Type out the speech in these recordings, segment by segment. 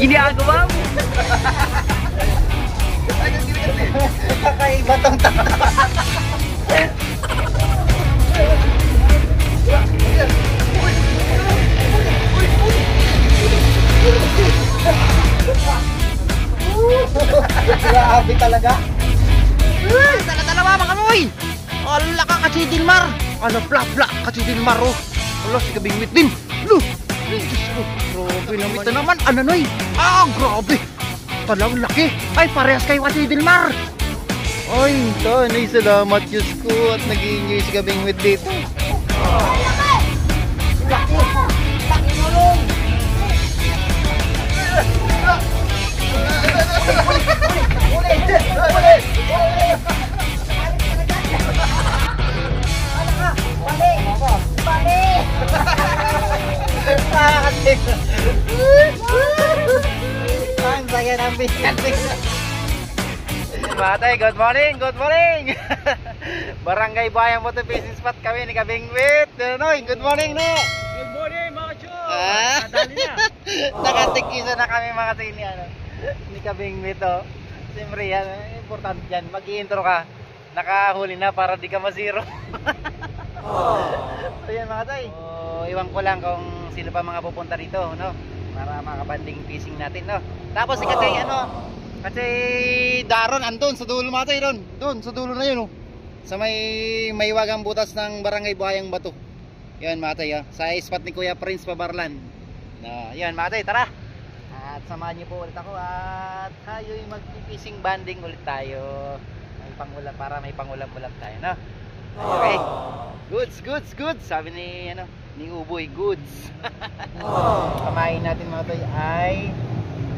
ginagawa mo? Kakaiba tong tao. Grabe talaga. Dala-dalawa mga Noy! Ala ka kasi Dilmar! Ano plap-plap kasi Dilmar oh! Ala si Kabingwit din! Lo! Ay Diyos ko! Grabe naman ito naman! Ano Noy? Ah! Grabe! Talang laki! Ay parehas kayo kasi Dilmar! Ay, tanay salamat Diyos ko at nag-i-enjoy si Kabingwit dito. Laki! Laki nulong! Ang saya ng bisan. Matay, good morning, good morning! Barangay Bayang Motor Fishing Spot kami ni Kabingwit. Noy, good morning no! Good morning mga chong! Nadali na! Nakatikisa na kami mga sini ano, ni Kabingwit oh. Siyempre yan, importante yan, mag-i-intro ka. Nakahuli na para di ka masiro. So yan mga tay, iwan ko lang kung sino pa mga pupunta dito no? Para makabanding fishing natin no? Tapos si Katay ano, kasi Daron andun sa dulo mga tay, doon sa dulo na yun oh. Sa may wagang butas ng Barangay Buhayang Bato. Yan mga tay sa spot ni Kuya Prince Pabarlan. Yan mga tay, tara! At samahan niyo po ulit ako at tayo'y mag-fishing banding ulit tayo. May pangulam para may pangulam-ulam tayo no? Okay. Goods. Sabi ni ano, ni Uboy, goods. Kamain natin mga tay ay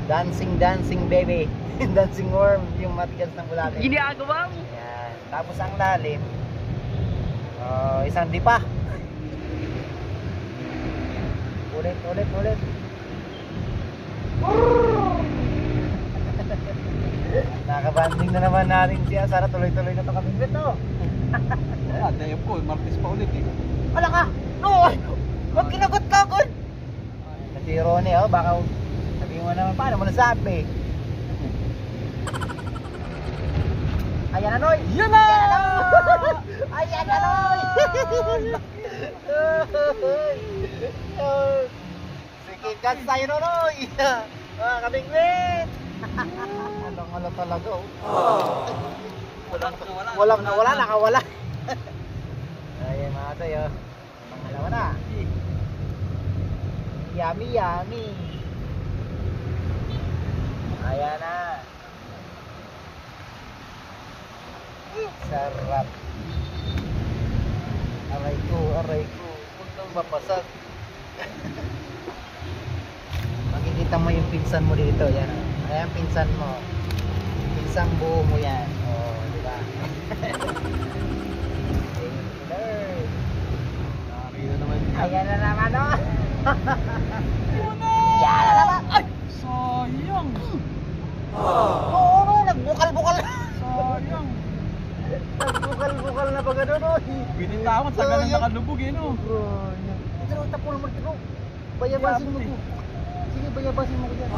dancing baby. Dancing worm, yung matigas ng bulate. Ginagawa mo? Yan. Tapos ang lalim, isang dipa. Ulit. Nakabanding na naman natin siya. Sana tuloy-tuloy na ito kami dito. Dayap ko, Martes pa ulit eh. Wala ka! No! Huwag kinagot ka, good! Kasi Ronnie, baka sabihin mo naman, paano mo nasabi? Ayan na, Noy! Yan na! Ayan na, Noy! Sige, guys, tayo na, Noy! Kabingwit! Alang-ala talaga, Walang nawala, nakawala. Ayan mga tayo. Pangalawa na. Yummy. Ayan na. Sarap. Aray ko. Huwag nang mapasag. Makikita mo yung pinsan mo dito. Yan. Ayan pinsan mo. Pinsang buo mo yan. Oh, diba? Ayan na naman o. Yan na naman. Ay! Sayang! Oo no, nagbukal-bukal. Sayang! Nagbukal-bukal na baga doon o. Binitawan, tagal na nakalubog eh no? Ito na, tapos naman ito. Bayabasin mo ko. Sige, bayabasin mo ko dyan.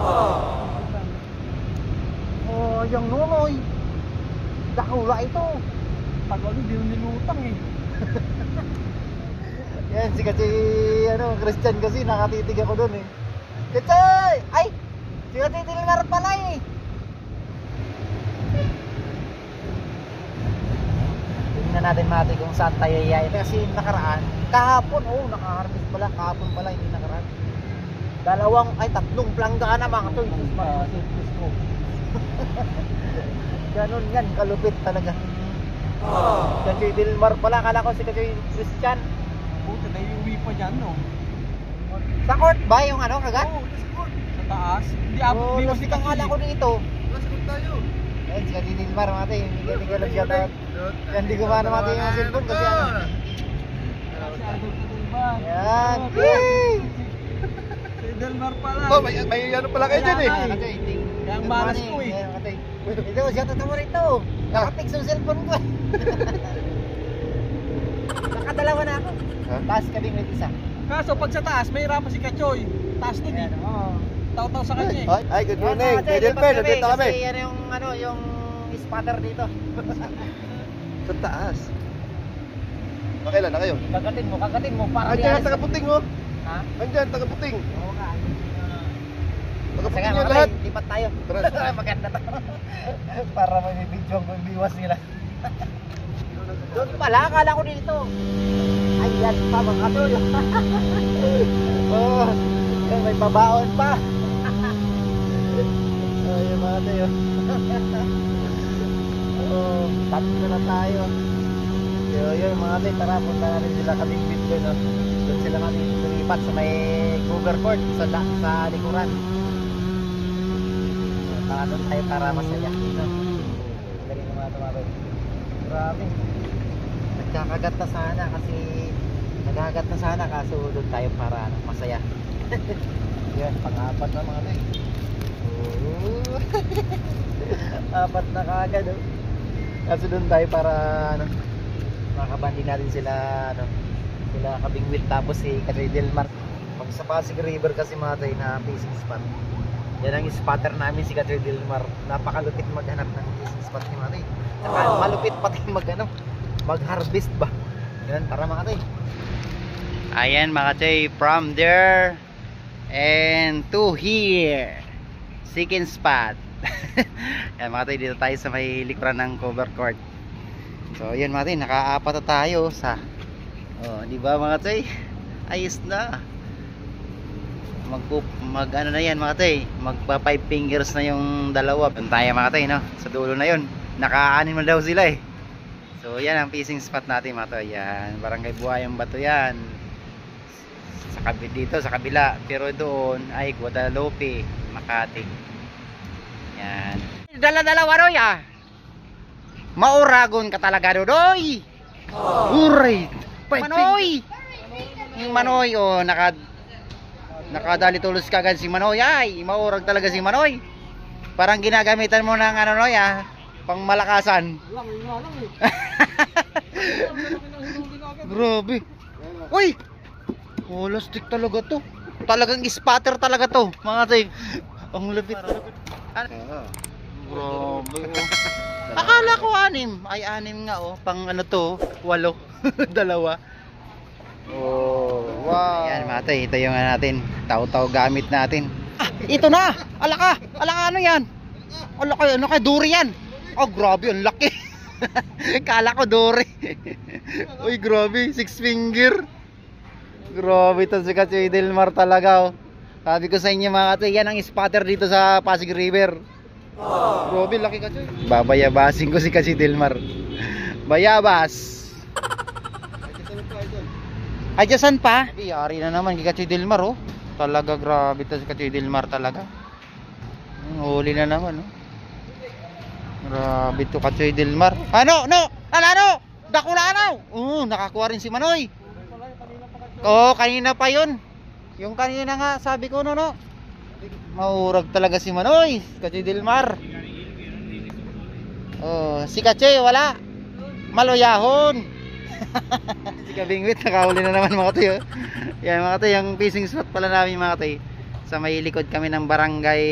Oh, yung nunoy. Dakula ito. Tagal din, di nilutang eh. Yan, si Christian kasi nakatitig ako doon eh. Kachay! Ay! Si Dilmar pala eh. Tingnan natin mati kung saan tayo yaya. Kasi nakaraan, kahapon, nakaharvest pala. Kahapon pala, hindi nakaraan. Tatlong planggaan na mga to. Ganon yan, kalupit talaga. Kachay Dilmar pala, kala ko si Kachay Christian. Buti na yung uwi pa dyan no? Sa court ba yung kagat? Oo, sa court. Sa taas. Hindi abot, di Lasik ang kala ko dito. Nasa court tayo. Ayan, si Kachay Dilmar mati. Hindi ka nag-shoutout. Hindi ko ba mati yung cellphone kasi Ayan. Si Delmar pala. May ano pala kayo dyan eh. Kaya ang malas ko eh. Ito, shoutout mo rito. Nakapix yung cellphone ko. Nakadalawa na ako. Taas Kabingwit isa. Kaso pag sa taas, may hirapan si Kachoy. Taas nun eh. Ayan, Taw-taw sa kanya eh. Ay, good Yan, morning. mga Chay, Kuya lipat Delper, nandito kami. Kasi yan yung, yung spotter dito. Sa taas. Nakailan na kayo? Kagatin mo, para Andiyan, taga-puting oh. Ha? Andiyan, taga-puting. Oo nga. Taga-puting Sige, yung mga lahat. Chay, lipat tayo. Tara. Maganda to. Para may video kung biwas nila. Doon pala, akala ko dito. Ayan pa mga tol. Oh, yan, may babaon pa. Ayun mga tayo. Oh, tatlo na tayo. Yun mga tayo, tara punta natin sila kaming video no. Doon sila kami lumipat sa may cover court sa likuran. Para doon tayo para masaya. No? Galing ng mga tumabay. Grabe. Nagkakagat na sana kasi nagkagat na sana kaso doon tayo para masaya. Yan, pang-apat na mga tayo. Oh. Apat na kagad oh. Kaso doon tayo para makabandi natin sila sila Kabingwit tapos si Katray Delmar. Pag sa Pasig River kasi mga tayo na fishing spot. Yan ang spotter namin si Katray Delmar. Napakalupit maghanap ng fishing spot ni mga tayo. Saka malupit pati mag-harvest ba. Yan para mga tayo. Ayan mga tayo, from there and to here. Second spot. Yan mga tayo, dito tayo sa may likuran ng cover court. So yun mga tayo, nakaapat na tayo sa di ba mga tayo? Ayos na. Mag ano na yan mga tayo, magpa 5 fingers na yung dalawa. Doon tayo mga tayo no, sa dulo na yun. Naka-anim na daw sila eh. So yan ang fishing spot natin mga tayo. Yan, Barangay Buhayang Bato yan. Sa dito sa kabila, pero doon ay Guadalupe, Makati. Yan. Dala-dala waroy ah. Mauragon ka talaga dodoy. Uray. Manoy. Yung Manoy nakadali tulos kagad si Manoy ay. Maurag talaga si Manoy. Parang ginagamitan mo ng ano noy ah, pang malakasan. Grabe. Uy. Stick talaga to. Talagang spotter talaga to. Mga tay. Ang lupit. Grabe. Akala ko 6. Ay 6 nga pang ano to, 8. Dalawa. Oh, wow. Ayan mga tay, ito yung natin. Taw-taw gamit natin. Ito na. Alaka ano yan? Alaka ano kay durian. Oh, grabe, ang laki. Kala ko duri. Uy, grabe, 6 finger. Grabe ito si Katray Delmar talaga Sabi ko sa inyo mga katay, yan ang spotter dito sa Pasig River. Grabe, laki Katray. Babayabasin ko si Katray Delmar. Bayabas. Adyasan pa? Yari na naman kay Katray Delmar Talaga grabe ito si Katray Delmar talaga. Huli na naman Grabe ito Katray Delmar. Ano? Dako na ano? Nakakuha rin si Manoy. Kanina pa yun. Yung kanina nga sabi ko no. Maurag talaga si Manoy, Katray Delmar. Si Katray wala. Maloyahon. Si Kabingwit nakahuli na naman mga tayo. Yan mga tayo, yung fishing spot pala namin mga tayo. Sa may likod kami ng barangay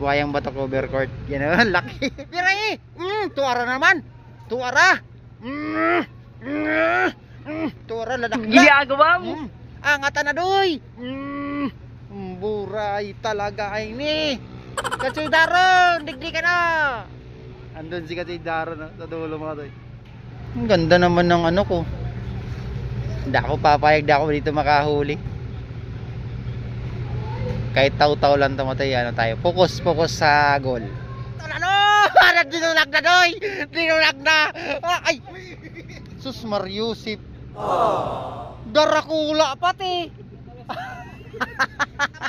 Buhayang Bato Cover Court. Yan laki. Piray! Tuwara naman. Tuwara. Tuwara lalakla. Ginagawa mo. Angatan na doy. Buray talaga ay ni. Katray Daron, digdi ka na. Andun si Katray Daron sa dulo mga tayo. Ang ganda naman ng ano ko. Hindi ako papayag, di ako dito makahuli. Kahit taw-taw lang tamatay, tayo. Focus sa goal. Parang dinulag na doy. Dinulag na. Ay. Sus Mariusip. Darakula pati.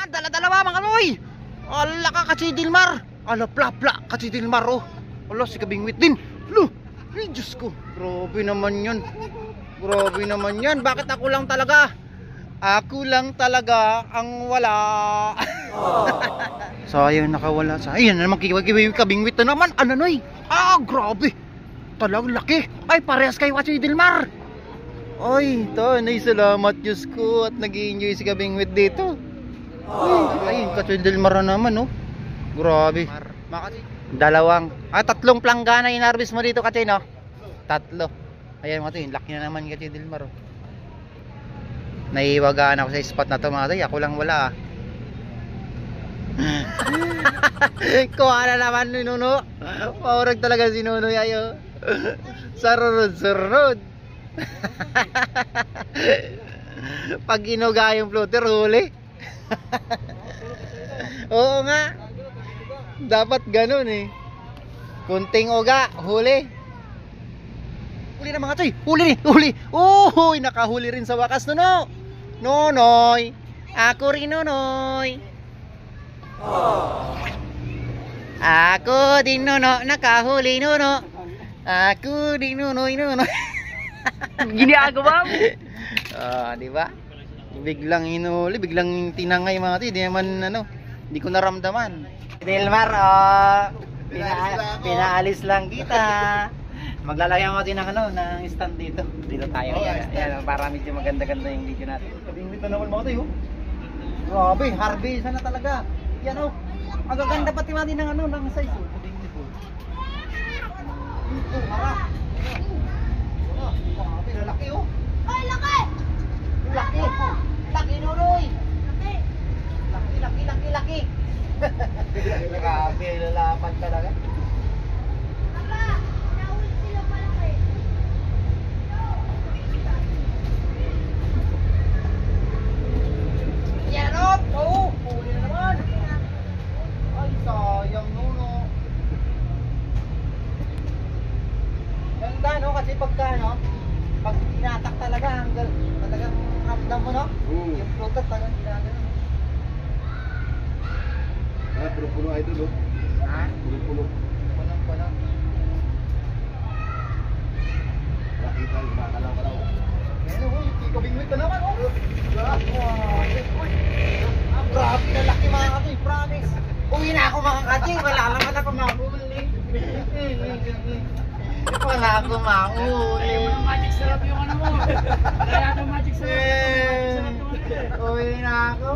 Dala-dalawa mga noy. Ala ka Katray Delmar. Ala plapla Katray Delmar Ala si Kabingwit din. Ay Diyos ko. Grabe naman yan. Bakit ako lang talaga? Ako lang talaga ang wala. Sayang nakawala sa. Ayan naman Kabingwit na naman. Ano noy? Grabe. Talagang laki. Ay parehas kay Katray Delmar. Ay, salamat Diyos ko at nag-i-enjoy si Kabingwit dito. Ay, Katwindel Mara naman, no? Grabe. Tatlong planggana in-harvest mo dito kasi, no? Tatlo. Ayan mga to, laki na naman kasi Dilmar. Naiwagaan ako sa spot na to mga to. Ako lang wala. Kuha na naman ni Nuno. Paurag talaga si Nuno yayo. Sarurod. Pag inuga yung floater, huli. Oo nga. Dapat ganun eh. Kunting uga, huli. Huli na mga toy. Huli. Uy, nakahuli rin sa wakas, Nuno. Nonoy. Ako rin, Nonoy. Ako din, Nuno. Nakahuli, Nuno. Ako din, Nunoy. Ginagawa mo? Di ba? Biglang hinuli, biglang tinangay mga toy. Di naman hindi ko naramdaman. Dilmar, pinaalis lang kita. Maglalagay ako din ng stand dito. Dito tayo. Ayan, para medyo maganda-ganda yung video natin. Kabingwit na naman mga tayo. Grabe, harvest na talaga. Yan ang gaganda pati mga din ng size. Kabingwit po. Ito, harap. Grabe, lalaki Ay, laki! Laki! Laki, Nunoy! Laki! Grabe, lalapan talaga. Papa, nahuli sila palaki. Yan huli na naman. Ay, sayang Nuno. Ganda kasi pagka pag tinatak talaga, talagang ramdam mo yung floater talagang ginagano. Puno idol, Ha? Puno. Punong-puno. Nakita, kumakalaw-kalaw. Ikaw bingwit na naman, grabe na laki mga katoy, promise. Uwi na ako mga katoy, wala naman ako mahuli. Wala ako mahuli. Magic sarap yung ano mo. Kaya ng magic sarap. Uwi na ako.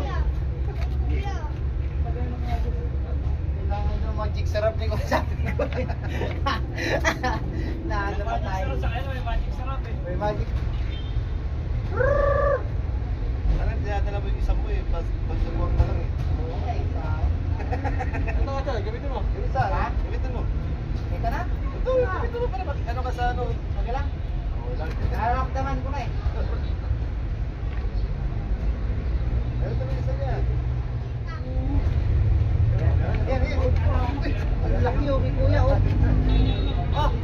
Kailangan ng magic sarap ni ko sabi ko. Naano pa tayo. Sa kanya may magic sarap eh. May magic. Parang dinadala mo yung isang mo eh. Pagsabuhan pa lang eh. Ito ka Choy, gamitin mo. Isa, Ha? gamitin mo. Ito na? Ito, gamitin mo para ano ka sa ano. Okay lang? Oo lang. Nararamdaman ko na eh. Meron naman isa niya. Yan. Ang laki ni Kuya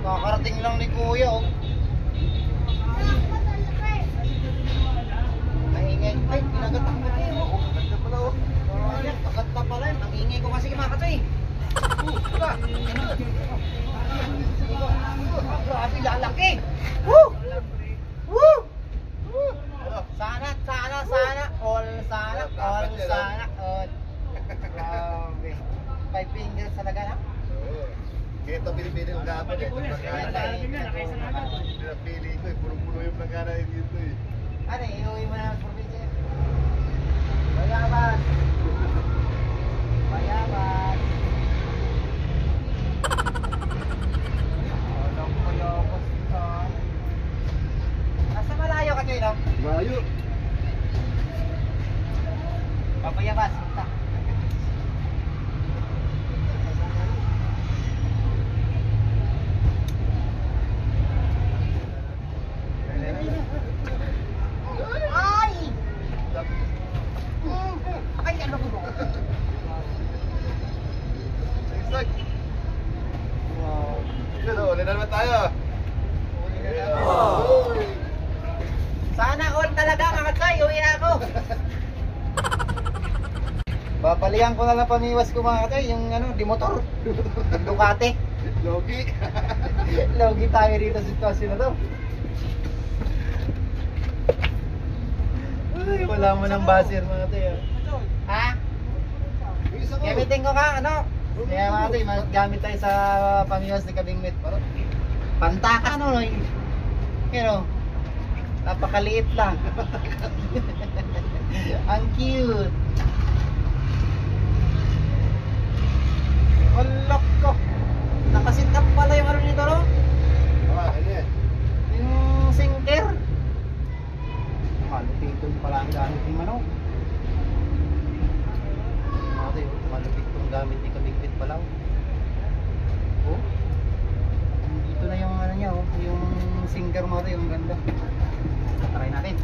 kakarating lang ni Kuya Maingay. Ay, pinagat ang pati Ganda pala oh. Ayan, pagat na pala yun. Ang ingay ko kasi mga katoy. Diba? Grabe, lalaki. Woo! Woo! Sana. All. Grabe. 5 fingers talaga na. Oo. Kaya ito pinipili yung gapon eh. Pinapili ko eh. Puno-puno yung plangana dito eh. Ano, iuwi mo na ng probinsya. Bayabas. Nasa malayo ka kayo, no? Mayo. Papayabas, punta. Ay! Ay, ano ko ba? Sigsag. Yun o, ulit na naman tayo. Sana all talaga mga kay, uwi na ako. Babalikan ko na lang pamiwas ko mga kay, yung di motor. Ducati. Logi. Logi tayo rito sa sitwasyon na to. Ay, wala mo ng baser mga kay. Ha? Yung isa ko. Gamitin ko ka, Kaya mga kay, gamit tayo sa pamiwas ni Kabingwit. Pantaka Pero, napakaliit lang. Ang cute. gamit ni manok. Ate, malupit tong gamit ni Kabigpit pala. Oh. Dito na yung ano niya, oh, yung singer mo, yung ganda. Try natin.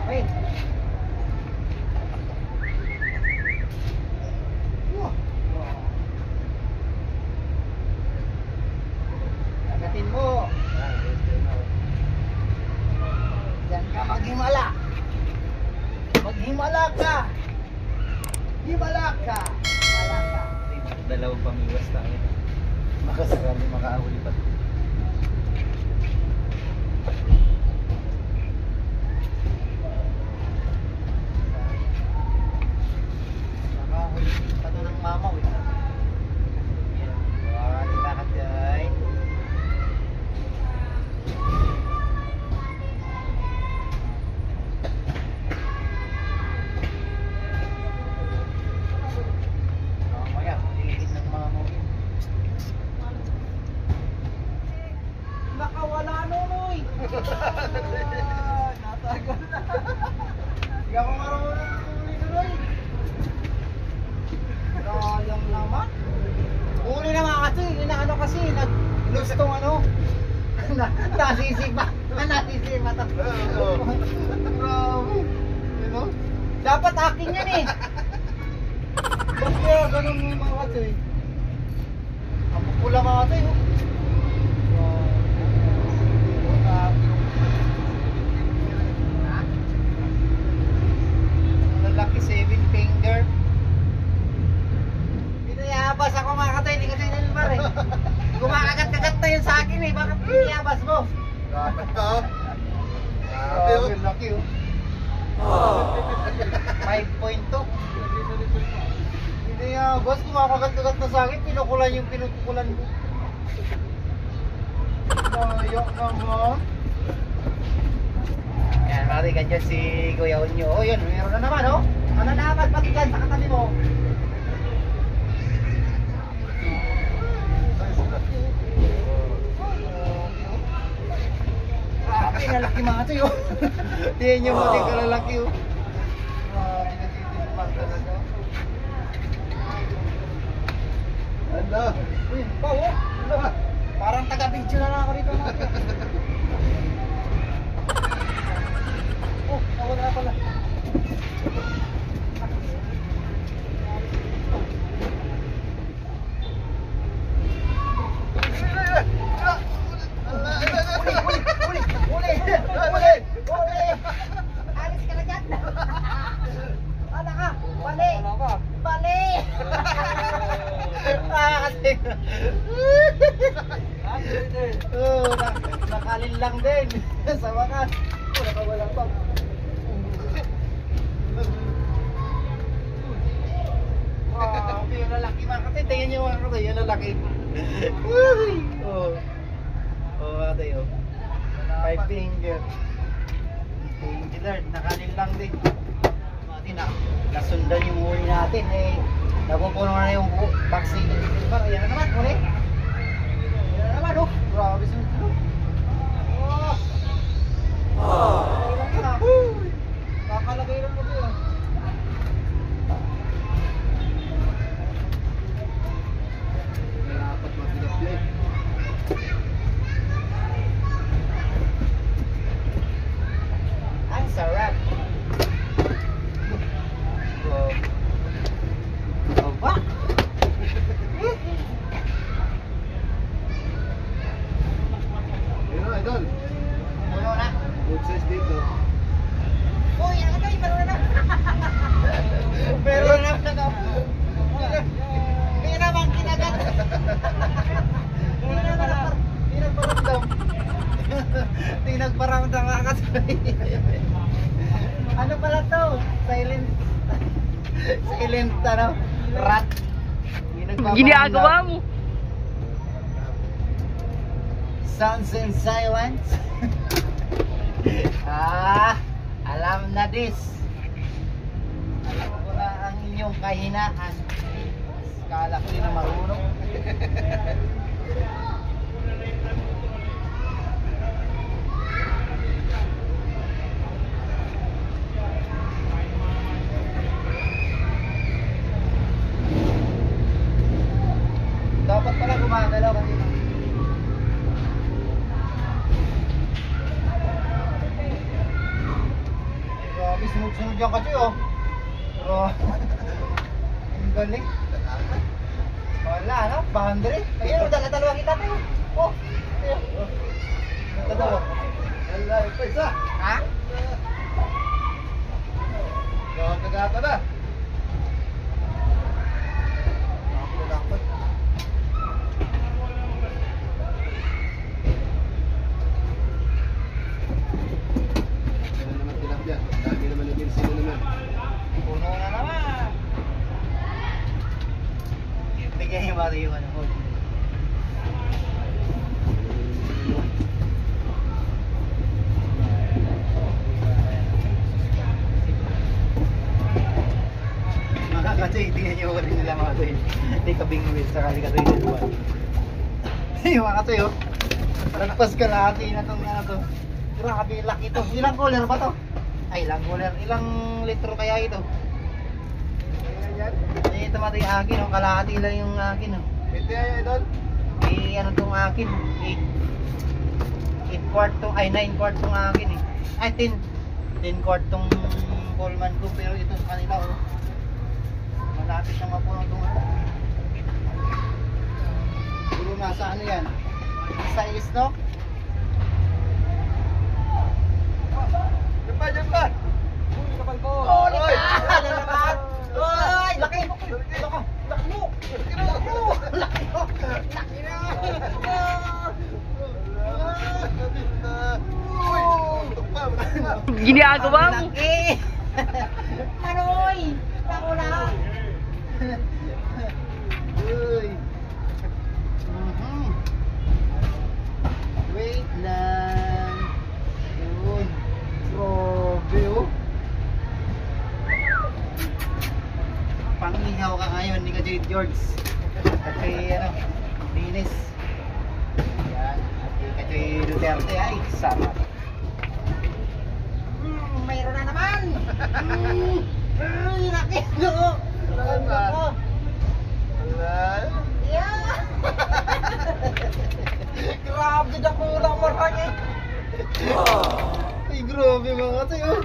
Okay. Agatin mo. Diyan ka maghimala. Maghimala ka. Himala ka. Himala ka. Dalawang pamiwas tayo. Baka sarali makaahuli pa. Nakahuli pa to ng mamaw eh. Yan. Wow, lahat yan. Mamaya, lilit ng mamaw yun. Nakawala nunoy. Natagal na. Hindi ako marunong huli nunoy. Sayang naman. Huli naman kasi, inaano kasi, nag-lustong ano. Nasisig ba? Nasisig ba ito? Grabe. Ano? Dapat akin yan eh. Ba't kaya ganun yung mga kasi? Ang pula mga kasi. Lalaki 7 finger. Pinayabas ako mga katay, hindi kasi nilmar eh. Kumakagat-kagat na yun sa akin eh, bakit pinayabas mo? Dapat ka. Grabe, laki oh. 5.2. Pinayabas, kumakagat-kagat na sa akin, pinukulan yung pinukulan ko. Sayang naman. Yan, marikan dyan si Kuya Unyo. Oh, yun, meron na naman, oh. Ano naman, pati dyan, sa katabi mo. Grabe, nalaki mga ito, oh. Tingnan nyo mo, tingnan kalalaki, oh. Grabe, nagtitimpak talaga. Ano? Uy, pa, oh. Ano? Parang taga-video na lang ako dito, mga ito. Oh, nawala pala. Uli! Alis ka na dyan! Ano ka? Bali! Bali! Kasi... Oh, nakalin lang din. Sa wakas. Nakawalang bag. Grabe, yung lalaki mga kasi. Tingnan nyo mga kasi, yung lalaki. Oh. Oh, ate, oh. 5 finger. Thank you Lord, nakalin lang din. Ate, nasundan yung huli natin eh. Napupuno na yung vaccine. Ayan na naman, huli. Ayan na naman, oh. Grabe sa mga. Oh. Kakalagay lang mo ito. Dapat mabigat na eh. Ang sarap. Oh. Aba. Ayun na, idol. Puno na. Good size dito. Uy, ano kayo? Meron na. Meron na. Hindi naman kinagat. Hindi naman pinagparamdam. Pinagparamdam ka kasi. Ano pala to? Silent. Silent ano? Rat. Ginagawa mo. Sounds and silence. Alam na this. Alam ko na ang inyong kahinaan. Kala ko din na marunong. Grabe, sunod-sunod yan kasi oh. Pero, ang galing. Wala, no? Boundary. Ayun, dala-dalawa kita tayo. Oh, ayun. Dala-dalawa. Wala, ito isa. Ha? Gata na. Dapat. Ano naman tilapia? Dami naman ng sino naman. Puno na naman. Bigyan yung mga yung ano. Mga kasi, tingnan nyo ulit nila mga kasi. Hindi kabingwit sa kali kasi yung dalawa. Yung mga kasi oh. Lagpas ka lahat na itong ano to. Grabe, laki to. Ilang cooler ba to? Ay, ilang cooler. Ilang litro kaya ito? Ito mati yung akin, oh. Kalahati lang yung akin. Oh. Ito yan doon. Eh, ano tong akin? 8 quart tong, ay 9 quart tong akin eh. Ay, 10 quart tong Coleman ko, pero ito sa kanila oh. Malapit na mapuno itong ano. Siguro nasa ano yan? Sa no? Diyan pa, diyan pa. Uy, kapal ko. Oh, laki! Ano naman? Oy, laki! Laki mo! Laki mo! Laki mo! Laki na! Ginagawa mo. Laki! Manoy! Lako na! Uy! Wait lang! Yun! Grabe oh! Pangihaw ka ngayon, hindi ka George. Kasi ano, linis. Yan, hindi ka Duterte ay, sarap. Mayroon na naman! Laki! Loko! Loko! Yeah! Grabe na kulang marami! Ay, grabe mga tayo!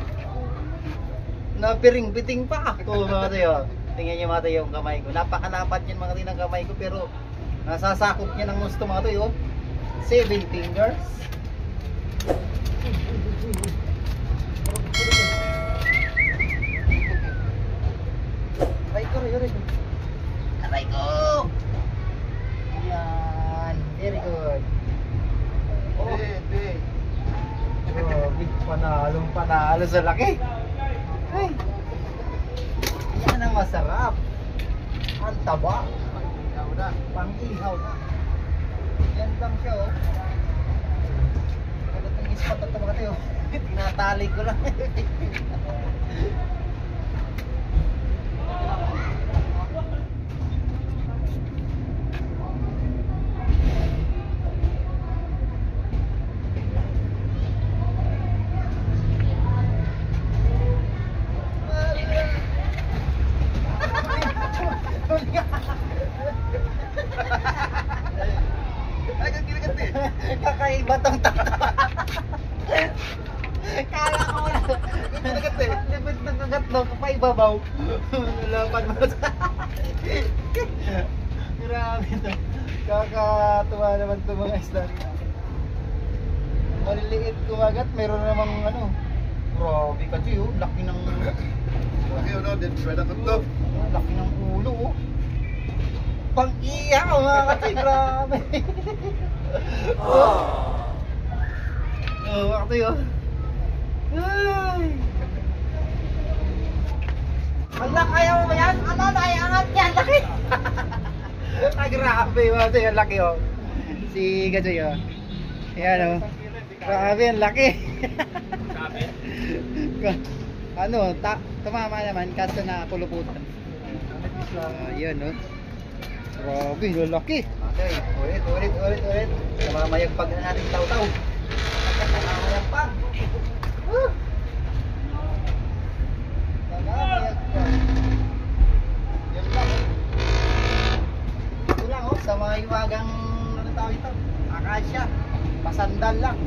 Napiring-piting pa ako mga tayo. Tingnan niyo mga tayo yung kamay ko. Napakalapad yan mga tayo ng kamay ko pero nasasakop niya ng gusto mga tayo. 7 fingers. Aray ko, aray ko. Aray ko! Yan. Very good. Oh, grabe. Panalo sa laki. Ay. Yan ang masarap. Ang taba. Pang-ihaw na. Yan lang siya oh. Kada itong ispat at mga tayo. Tinatali ko lang. Kakaiba tong taka. Kala ko na. Lipit ng kagat no, kapaibabaw. Lalapan mo sa. Grabe to. Kakatuwa naman to mga isda. Maliliit kumagat, meron namang ano. Grabe kasi oh, laki ng laki ng ulo oh. Pang-iyaw mga kasi, grabe. Oh, mga kasi oh. Ay. Ala, kaya mo ba yan? Ano, naiangat yan, laki. Ay, grabe mga kasi, ang laki oh. Si Gajoy oh. Ayan oh. Grabe, ang laki. Ano, tumama naman kaso na puluputan. Yun no. Grabe, lalaki. Okay, ulit. Namamayagpag na natin taw-taw. Namamayagpag. Namamayagpag. Yun lang. Ito lang oh, sa mga iwagang ano tawag ito? Akasya. Pasandal lang.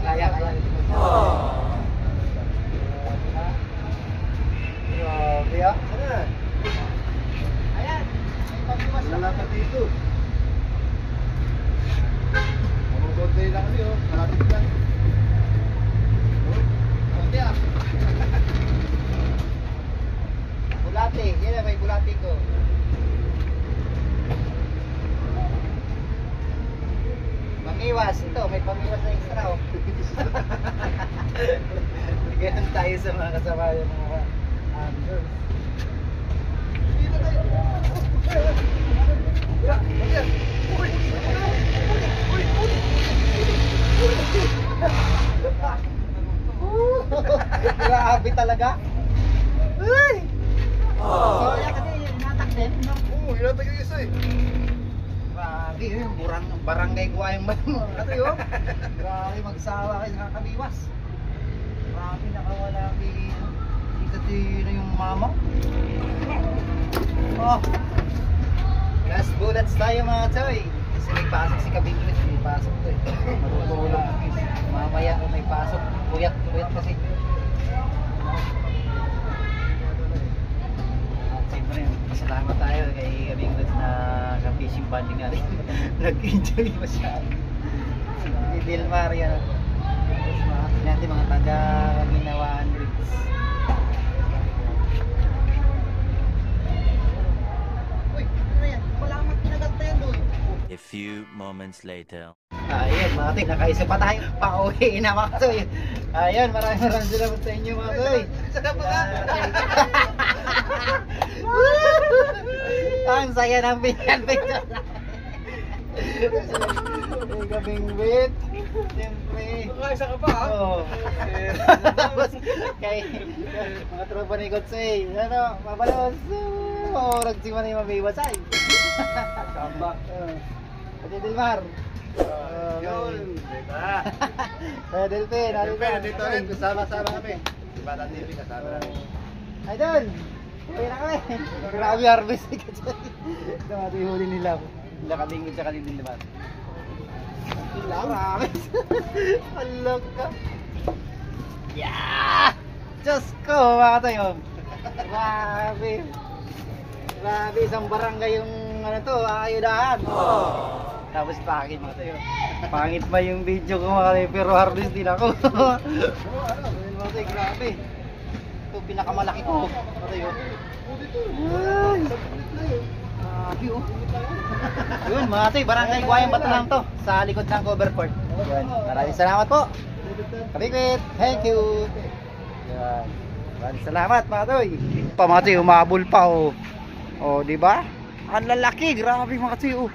kaya. Grabe ah. Ayan. Lalapit dito. Mamugod tayo lang kami, oh. Malapit lang. Oh, konti ah. Bulate. Yan na, may bulate ko. Pangiwas. Ito, may pangiwas na extra oh. Ganun tayo sa mga kasama yung mga girls. Dito tayo. Ayan. Uy. Grabe talaga. Uy! So, yan kasi natak din, no? Oo, hinatag yung isa eh. Grabe, yung barangay guwayang ba mo? Kasi yun, grabe magsawa kayo nakakabiwas. Grabe nakawala na yung mama. Oh. Last bullets tayo mga choy. Kasi may pasok si Kabinglet, may pasok to eh. Matutulog. Mamaya kung may pasok, kuyat kasi. At siyempre, pasalamat tayo kay Kabinglet na ka-fishing banding natin. Nag-enjoy masyado. Si Dilmar yan. Tapos natin mga taga Minawaan Rigs. Uy, ano yan? Wala akong kinagat na yan doon. A few moments later. Ayun mga toy, nakaisa pa tayo. Pauwi na mga toy. Ayun, maraming salamat sa inyo mga toy. Ang saya ng pinyan-pinyan. May gabing wit. Siyempre. Isa ka pa, ha? Oo. Tapos, kay mga tropa ni Kotsay. Ano, mabalos. Oo, nagsimula yung mabiwasay. Samba. Pati Dilmar. Yun. Diba? Kaya Delphin, Nandito rin. Kasama-sama kami. Si Bata TV kasama namin. Idol! Uwi na kami. Grabe harvest ni Katsay. Ito mga huli nila. Nakalingid sa kalindin naman. Grabe. Alok ka. Yeah! Diyos ko mga tayo. Grabe. Grabe, isang barangay yung ano to, ayudahan. Tapos pangit mga tayo. Pangit pa yung video ko mga tayo, pero harvest din ako. Mga tayo, grabe. Ito pinakamalaki ko. Mga tayo. Ay! Grabe oh. Yun mga tayo, barangay Guayang Bato lang to. Sa likod ng Coverport. Yan. Maraming salamat po. Kabigwit, thank you. Yan. Maraming salamat mga tayo. Pa mga tayo, umabol pa oh. Oh, di ba? Ang lalaki, grabe mga tayo oh.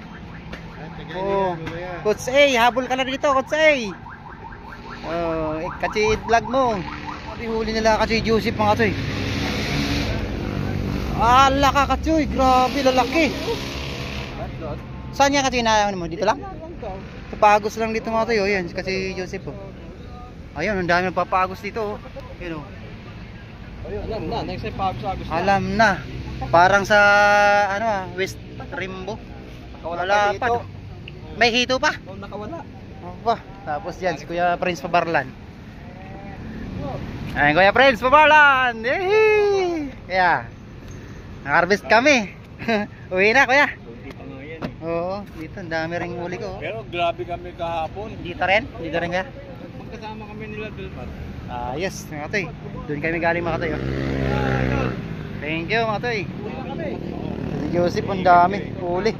Oh, Coach A, habol ka na dito, Coach A. Oh, kasi vlog mo. Huli nila kasi Joseph mga toy. Ala ka kachoy, grabe lalaki. Saan niya kasi inaano mo? Dito lang? Papagos lang dito mga toy, oh, yan kasi Joseph oh. Ayun, ang dami nagpapagos dito oh. Yun oh. Alam na, next time pagos-agos na. Alam na. Parang sa ano West Rimbo. Wala pa. No? May hito pa? Oh, nakawala. Aba, tapos yan si Kuya Prince Pabarlan. Ayun Kuya Prince Pabarlan. Yehey! Kaya nag-harvest kami. Uwi na Kuya. Hindi pa nga yan eh. Oo, dito ang dami ring huli ko. Pero grabe kami kahapon. Dito rin Kuya. Magkasama kami nila Dilmar. Ayos, mga toy. Doon kami galing mga toy. Oh. Thank you mga toy. Si Joseph ang dami huli.